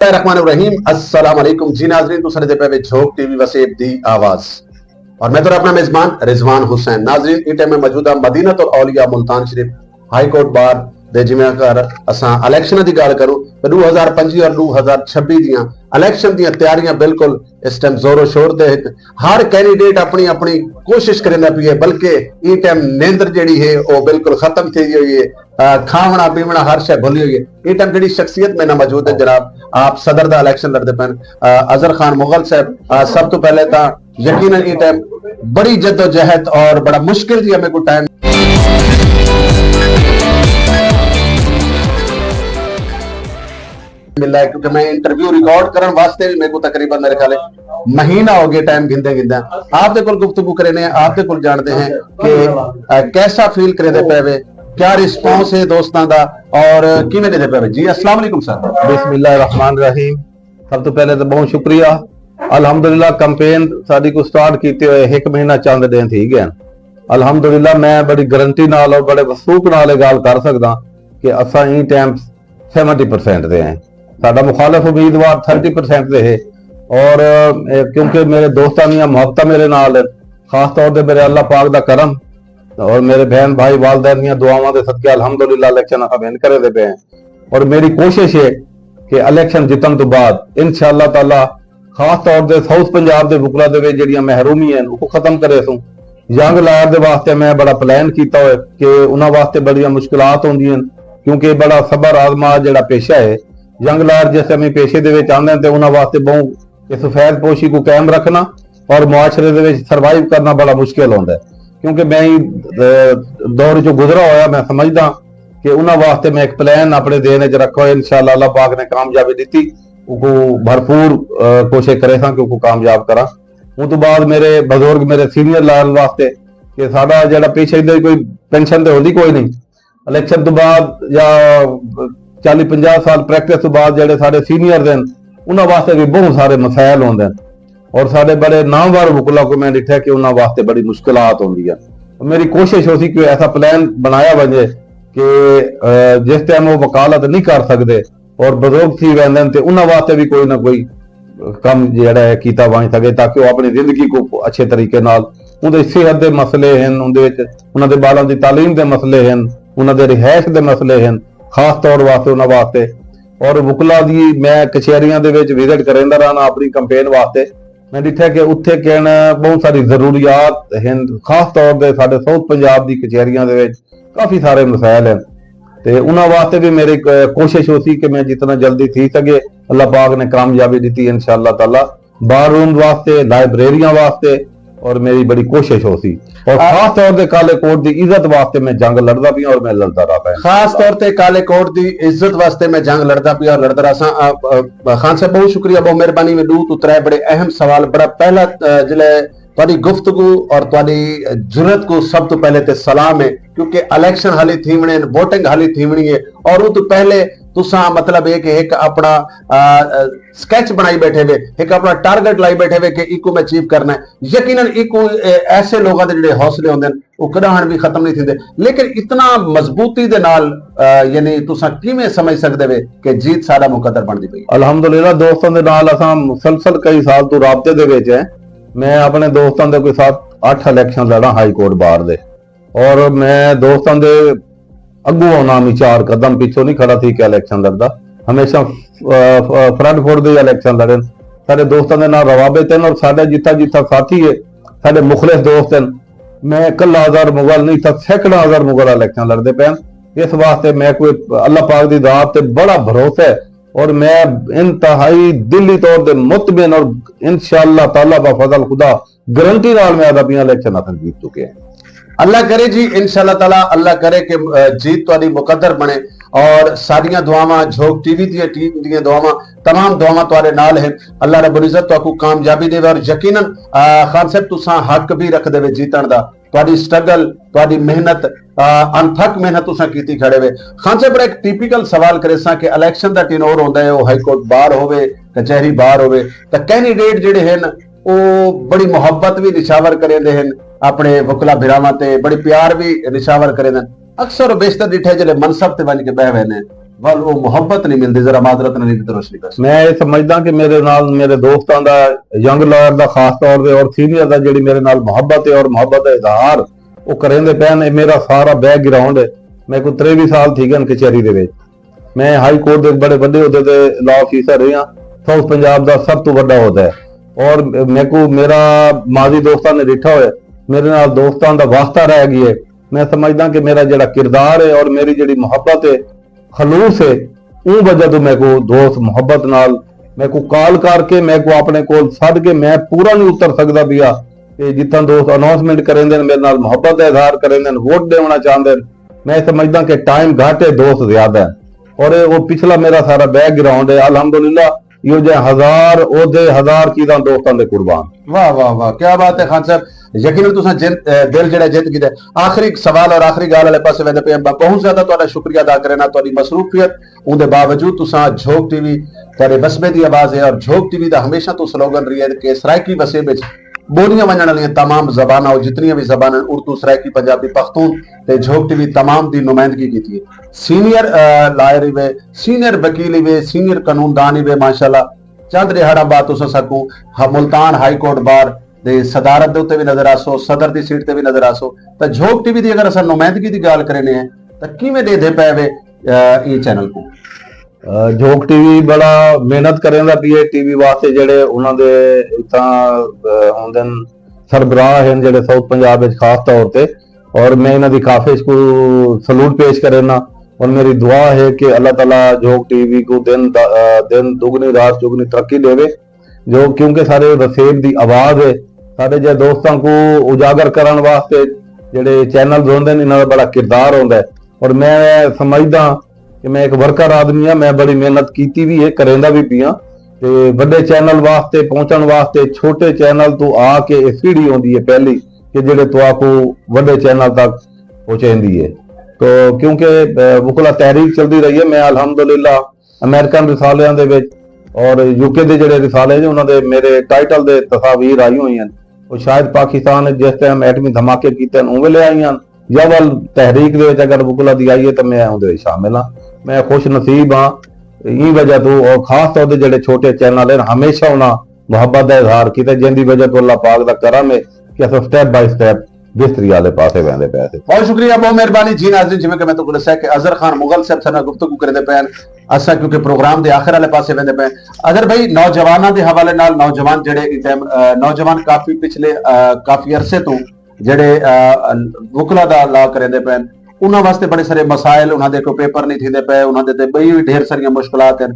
रहीम अस्सलाम वालेकुम जी नाजरीन तुसां दे पे झोक टीवी वसेब दी आवाज और मैं तो अपना मेजबान रिजवान हुसैन नाजरीन इस टाइम में मौजूदा मदीनत और औलिया मुल्तान शरीफ हाई कोर्ट बार दे जिमें अगर असां इलेक्शन की गल करूं तो 2025 और 2026 दियां इलेक्शन दियां तैयारियां बिल्कुल इस टाइम जोरों शोर दे हर कैंडिडेट अपनी अपनी कोशिश करेंदा पई है बल्कि ई टाइम नींदर जेड़ी है वो बिल्कुल खत्म थी हुई है खावना पीवना हर शय भुली हुई है ई टाइम जेड़ी शख्सियत में ना मौजूद है जनाब आप सदर दा इलेक्शन लड़ते पैन अजहर खान मुगल साहब सब तो पहले तो यकीनन ई टाइम बड़ी जद्दोजहद और बड़ा मुश्किल थी हमें को टाइम मिला है क्योंकि मैं इंटरव्यू रिकॉर्ड करने वास्ते भी मेरे को तकरीबन मेरे ख्याल महीना हो गया टाइम गिनते गिनते आपके कुल गुफ्तगू करें आपके कुल जानते हैं कि कैसा फील करे पे क्या रिस्पांस है दोस्तों का और किवें दे पे जी अस्सलाम वालेकुम सर बिस्मिल्लाह रहमान रहीम सब तो पहले तो बहुत शुक्रिया अलहमदुलिल्लाह कैंपेन साडी को स्टार्ट कीते हुए 1 महीना चंद दिन थी गए अलहमदुलिल्लाह मैं बड़ी गारंटी नाल और बड़े वसूक नाल गल कर सकदा कि असा ई टाइम 70% दे हैं साडा मुखालिफ उम्मीदवार 30% दे है और क्योंकि मेरे दोस्तों दी मुहब्बत मेरे नाल खास तौर पर मेरे अल्लाह पाक दा करम और मेरे बहन भाई वालदैन दी दुआवां दे सदके अल्हम्दुलिल्लाह इलेक्शन असा विन करे दे पे हैं और मेरी कोशिश है कि इलेक्शन जितन तो बाद इंशाअल्लाह ताला खास तौर पर साउथ पंजाब के बुकला दे जिहड़ियां महरूमी हैं वो खत्म करे सूं यंग लायर दे वास्ते मैं बड़ा प्लान किया है कि उन्हां वास्ते बड़ियां मुश्किलात होंदियां क्योंकि बड़ा सबर आजमा जिहड़ा पेशा है यंग लायर जिस समय पेशे दे विच आंदे ते उन्हां वास्ते बहुत इस फैज़ पोशी को कायम रखना और मुआशरे दे विच सर्वाइव करना बड़ा मुश्किल होंदा है क्योंकि मैं दौर जो गुजरा होया मैं समझदा कि उन्हां वास्ते मैं एक प्लान अपने देने च रखा है इंशाअल्लाह अल्लाह पाक ने कामयाबी दी उनको भरपूर कोशिश करे कि उनको कामयाब करा उस तो बाद मेरे बुजुर्ग मेरे सीनियर लायर वास्ते कि साडा जिहड़ा पेशा इधर कोई पेंशन तो होंदी कोई नहीं इलेक्शन तो बाद या 40-50 साल प्रैक्टिस तो बाद जिहड़े साडे सीनियर हैं उन्हां वास्ते भी बहुत सारे मसाइल होंदे और साडे बड़े नामवर वकला को मैं देखा कि उन्हां वास्ते बड़ी मुश्किलात होंदी है मेरी कोशिश हो सी कि ऐसा प्लान बनाया बने कि जिस टाइम वो वकालत नहीं कर सकते और बुजुर्ग थी वैंदे ते उन्हां वास्ते भी कोई ना कोई काम जिहड़ा है कीता बन सके ताकि वो अपनी जिंदगी को अच्छे तरीके नाल उनके सेहत के मसले हैं उन्होंने बालों की तालीम के मसले हैं उन्होंने रिहायश के मसले हैं खास तौर वास्ते उन्होंने वास्ते और वकला की मैं कचहरियां दे विच विजिट करेंदा रहना अपनी कैंपेन वास्ते मैं देखा कि उत्थे कहना बहुत सारी जरूरियात हैं खास तौर पर साडे साउथ पंजाब की कचहरियां दे विच काफी सारे मसाइल हैं ते उन्हां वास्ते भी मेरी कोशिश हो सी कि मैं जितना जल्दी थी सके अल्लाह पाक ने कामयाबी दी इंशाअल्लाह ताला बार रूम वास्ते लाइब्रेरियां वास्ते और मेरी बड़ी कोशिश हो सी और खास तौर पे काले कोट की इज्जत वास्ते मैं जंग लड़दा पिया और मैं लड़ता रहा खास तौर पे काले कोट की इज्जत वास्ते मैं जंग लड़दा पिया और लड़ता रहा खान साहब बहुत शुक्रिया बहुत मेहरबानी में 2 तो 3 बड़े अहम सवाल बड़ा पहला जिले तुहाडी गुफ्तगू और तुहाडी जुरत को सब तो पहले ते सलाम है क्योंकि इलेक्शन हाली थीवणे वोटिंग हाली थीवणी है और वो तो पहले तुसा मतलब है कि एक अपना स्केच बनाई बैठे हुए एक अपना टारगेट लाई बैठे हुए कि इको मैं अचीव करना है यकीनन इको ऐसे लोगों के जिहड़े हौसले होंदे वो कदां भी खत्म नहीं थींदे लेकिन इतना मजबूती दे नाल यानी तुसा किवें समझ सकदे वे कि जीत सारा मुकद्दर बनदी पई अल्हम्दुलिल्लाह दोस्तों दे नाल असां मुसलसल कई साल तो राबते दे विच है मैं अपने दोस्तों के साथ 8 इलेक्शन लड़ा हाई कोर्ट बार दे और मैं दोस्तों के अगू होना भी 4 कदम पिछों नहीं खड़ा थी कि इलेक्शन लड़दा हमेशा फ्रंट फुट दे इलेक्शन लड़े सारे दोस्तों के नाल रवाबित हैं और साडे जिथा जिथा साथी है साडे मुखलिस दोस्त हैं मैं कल्ला अजहर मुगल नहीं था सैकड़ा अजहर मुगल इलेक्शन लड़ते पे इस वास्ते मैं कोई अल्लाह पाक की दात से बड़ा भरोसा है और मैं इंतहाई दिली तौर पर मुतमिन और इंशाअल्लाह ताला बा फजल खुदा गारंटी नाल मैं आदा पिया इलेक्शन हासिल जीत चुके हैं अल्लाह करे जी इंशाअल्लाह ताला अल्लाह करे कि जीत तुहाडी मुकद्दर बने और सारियां दुआवां झोक टीवी दी टीम दी दुआवां तमाम दुआवां तुहाडे नाल हैं अल्लाह रब्बुल इज्जत तुहाकू कामयाबी देवे और यकीनन खान साहब तुसां हक भी रख देवे जीतण दा तुहाडी स्ट्रगल तुहाडी मेहनत अनथक मेहनत तुसां कीती खड़े वे खान साहब बड़ा एक टिपिकल सवाल करे सा कि इलेक्शन दा टिनोर होंदा है वो हाई कोर्ट बार होवे कचहरी बार होवे तां कैंडिडेट जिहड़े हैं वो बड़ी मुहब्बत भी निशावर करेंदे हैं अपने वकला भिरावां ते बड़ी प्यार भी निशावर करेंदे अक्सर बेशतर डिठे जिले मनसब ते बन के बह ने ਵੱਲ ਉਹ ਮੁਹੱਬਤ ਨਹੀਂ ਮਿਲਦੀ, ਜ਼ਰਾ ਮਾਜ਼ਰਤ ਨਾਲ ਇਹਦੀ ਰੋਸ਼ਨੀ ਕਰ। ਮੈਂ ਇਹ ਸਮਝਦਾ ਕਿ ਮੇਰੇ ਨਾਲ ਮੇਰੇ ਦੋਸਤਾਂ ਦਾ, ਯੰਗ ਲਾਇਰ ਦਾ ਖਾਸ ਤੌਰ ਤੇ ਔਰ ਸੀਨੀਅਰ ਦਾ ਜਿਹੜੀ ਮੇਰੇ ਨਾਲ ਮੁਹੱਬਤ ਹੈ ਔਰ ਮੁਹੱਬਤ ਦਾ ਇਜ਼ਹਾਰ ਉਹ ਕਰਿੰਦੇ ਪੈਣ। ਇਹ ਮੇਰਾ ਸਾਰਾ ਬੈਕਗ੍ਰਾਉਂਡ ਹੈ। ਮੈਂ ਕੋਈ 23 ਸਾਲ ਥी गन कचहरी ਦੇ ਵਿੱਚ। मैं हाई कोर्ट ਦੇ बड़े ਵੱਡੇ अहुदे ਤੇ लॉ ऑफिसर रहा, साउथ पंजाब ਦਾ सब तो ਵੱਡਾ अहुदा है। और मेरे को मेरा माजी दोस्तों ने डिठा होया, मेरे नाल दोस्तों का वास्ता रह गया है। मैं समझदा कि मेरा जिहड़ा किरदार है और मेरी जिहड़ी मुहब्बत है, खलूस है, उस वजह तो मैं को दोस्त मुहब्बत नाल मैं को कॉल करके मैं को अपने कोल सद के मैं पूरा नहीं उतर सकदा पिया कि जितना दोस्त अनाउंसमेंट करेंदे मेरे नाल मुहब्बत का इजहार करेंदे, वोट देना चाहते। मैं समझदा कि टाइम घट है, दोस्त ज्यादा है। और वो पिछला मेरा सारा बैकग्राउंड है, अल्हम्दुलिल्लाह यो जे हजार ओदे हजार कीदा दोस्तां दे कुर्बान। वाह वाह वाह, क्या बात है खान साहब। यकीनन तुसां दिल जिहड़ा जित गया। आखिरी सवाल और आखिरी गल वाले पासे वेंदे पे बहुत ज्यादा तुहाडा शुक्रिया अदा करना, तुहाडी मसरूफियत उहदे बावजूद तुसां झोक टीवी तुहाडे वसबे दी आवाज है। और झोक टीवी दा हमेशा तो स्लोगन रही है कि सराइकी वसे विच बोलियां वजण वालियां तमाम ज़बानां और जितनी भी ज़बान उर्दू, सराइकी, पंजाबी, पख्तून ते झोक टीवी तमाम दी नुमाइंदगी की थी। सीनियर लायर वे, सीनियर वकील वे, सीनियर कानूनदान वे, माशाल्लाह। चंद रिहाड़ा बाद तुस सकूं मुल्तान हाई कोर्ट बार दे सदारत दे उत्ते भी नजर आसो, सदर दी सीट ते भी नजर आसो। तो झोक टीवी दी अगर असां नुमाइंदगी दी गल करने हैं तो किवें दे पै वे ये चैनल को? झोक टीवी बड़ा मेहनत करेंदा पीए टीवी वास्ते, जेड़े उन्हां दे इतां हुंदे न सरबराह हैं जेड़े साउथ पंजाब विच खास तौर पे। और मैं इन्हां दी काफिश को सलूट पेश करना और मेरी दुआ है कि अल्लाह ताला झोक टीवी को दिन दुगनी रात चुगनी तरक्की देवे, जो क्योंकि सारे वसेब दी आवाज है। सारे जे दोस्तों को उजागर करने वास्ते जेड़े चैनल होंदे ने, इन्हां दा बड़ा किरदार होंदा है। और मैं समझदा कि मैं एक वर्कर आदमी हाँ, मैं बड़ी मेहनत की भी है, करेंदा भी पिया। ते बड़े चैनल वास्ते पहुंचने वास्ते छोटे चैनल तो आके एक सीढ़ी होंदी है पहली कि जेड़े तो आपको बड़े चैनल तक पहुंचाती है। तो क्योंकि वकुला तहरीक चलती रही है, मैं अल्हम्दुलिल्लाह अमेरिकन रिसालियां दे विच और यूके दे जेड़े रिसाले ने उन्हां दे मेरे टाइटल दे तस्वीर आई हुई हैं। वो शायद पाकिस्तान जिस टाइम एटमी धमाके कीते उवें ले आई हैं, या वल तहरीक दे विच अगर वकुला दी आई है तो मैं उहदे विच शामिल हाँ। मैं खुश नसीब हाँ ई वजह तो। और खास तौर पर जेड़े छोटे चैनल हैं हमेशा उन्हां मुहब्बत का इजहार किया, जिंदी वजह तो अल्लाह पाक का करम है कि अस स्टैप बाय स्टैप बिस्तरी वाले पासे वेंदे पे। बहुत शुक्रिया, बहुत मेहरबानी जी नाज़रीन। जिवें कि मैं तो दस्सिया कि अजहर खान मुगल साहब साडे नाल गुफ्तगू करदे पे असा क्योंकि प्रोग्राम दे आखिर वाले पासे वेंदे पे। अगर भाई नौजवानों के हवाले नाल नौजवान जेड़े इस टाइम नौजवान काफी पिछले काफी अरसे तो जेड़े वकला दा ला करदे पे, उन्हां वास्ते बड़े सारे मसाइल, उन्हां दे कोई पेपर नहीं थींदे पे, उन्हां दे बई भी ढेर सारियां मुश्किलात हैं।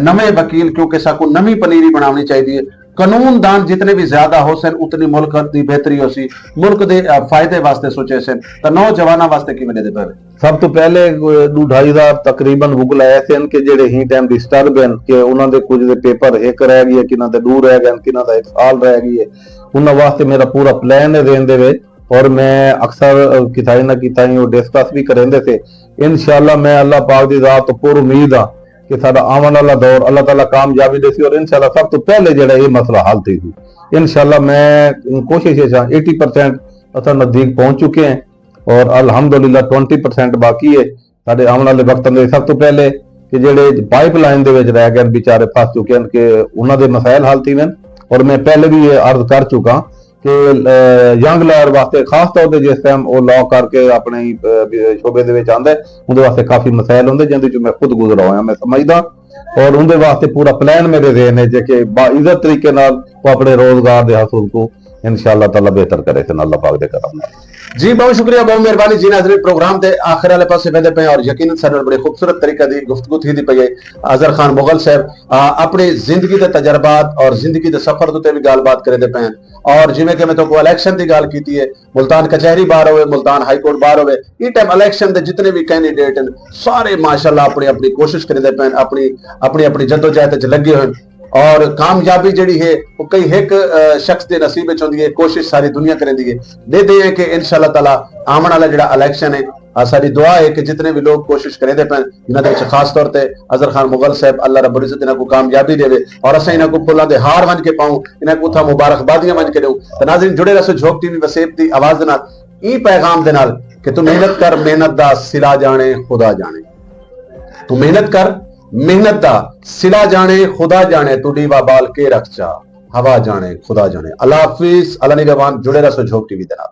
नवे वकील क्योंकि साकू नवी पनीरी बनानी चाहिए। कानूनदान जितने भी ज्यादा हो सन उतनी मुल्क की बेहतरी हो सी, मुल्क के फायदे वास्ते सोचे सन। तो नौजवानों वास्ते किवें दे पे? सब तो पहले 2-2.5 तकरीबन वकला ऐसे हैं कि जेड़े ही टाइम डिस्टर्ब हैं कि उन्हां दे कुछ दे पेपर एक रह गए, किन्हां दे 2 रह गए, किन्हां दा 1 साल रह गई है। उन्हां वास्ते मेरा पूरा प्लान है देन दे विच और मैं अक्सर किताई ना किताई वो डिस्कस भी करेंदे थे। इंशाअल्लाह मैं अल्लाह पाक दी ज़ात तो पूरी उम्मीद हाँ कि साडा आवन वाला दौर अल्लाह ताला कामयाबी देसी और इंशाअल्लाह सब तो पहले जेड़ा ये मसला हल थी। इंशाअल्लाह मैं कोशिश 80% असां नजदीक पहुंच चुके हैं और अल्हम्दुलिल्लाह 20% बाकी है। साडे आवन वाले वक्त में सब तो पहले कि जेड़े पाइपलाइन दे विच रह गए बेचारे फस चुके हैं कि उन्हां दे मसाइल हल थी वन। और मैं पहले भी ये अर्ज कर चुका कि यंग लायर वास्ते खास तौर पर जिस टाइम वो लॉ करके अपने शोबे दे विच आंदा है उहदे वास्ते काफी मसाइल होंदे जिंदे च मैं खुद गुजरा होया, मैं समझदा। और उनके वास्ते पूरा प्लान मेरे देन है जे बाइज्जत तरीके नाल वो अपने रोजगार के हासिल को इंशाअल्लाह ताला बेहतर करे सन अल्लाह पाक दे करम नाल। जी बहुत शुक्रिया, बहुत मेहरबानी जी नाज़रीन। प्रोग्राम के आखिर वाले पासे वेंदे पे और यकीनन साडे बड़े खूबसूरत तरीके दी गुफ्तगू थी पई है। अजहर खान मुगल साहब अपनी जिंदगी के तजर्बात और जिंदगी के सफर उत्ते भी गलबात करदे पे हैं। और जिवें कि मैं तो इलेक्शन की गल की है, मुल्तान कचहरी बार होवे, मुल्तान हाई कोर्ट बार होवे, इस टाइम इलेक्शन के जितने भी कैंडीडेट हैं सारे माशाल्लाह अपनी अपनी कोशिश करदे पे, अपनी अपनी जद्दोजहद च लगे हुए। और कामयाबी जड़ी है वो कई एक शख्स के नसीब होंदी है, कोशिश सारी दुनिया करेंदी है। दे हैं कि इंशाअल्लाह ताला आने वाला जो इलेक्शन है सारी दुआ है कि जितने भी लोग कोशिश करेंदे पे इन्होंने खास तौर पर अजहर खान मुगल साहब अल्लाह रब्बुल इज्जत इन्हां को कामयाबी देवे और असां इन्हां को फुल्लां दे हार वंज के पाऊं, इन्हां को उथा मुबारकबादियां वंज के दूं। तो नाज़रीन जुड़े रहो झोक टीवी वसेब दी आवाज़ दे नाल, ई पैगाम दे नाल कि तू मेहनत कर, मेहनत दा सिला जाने खुदा जाने। ਤੂੰ ਮਿਹਨਤ ਕਰ, ਮਿਹਨਤ ਦਾ ਸਿਲਾ ਜਾਣੇ ਖੁਦਾ ਜਾਣੇ, ਤੂੰ ਡੀਵਾ ਬਾਲ ਕੇ ਰੱਖ ਜਾ, ਹਵਾ ਜਾਣੇ ਖੁਦਾ ਜਾਣੇ। ਅੱਲਾ ਹਾਫਿਜ਼, ਅੱਲਾ ਨਿਗहबान। जुड़े रहो झोंक टीवी ਦੇ ਨਾਲ।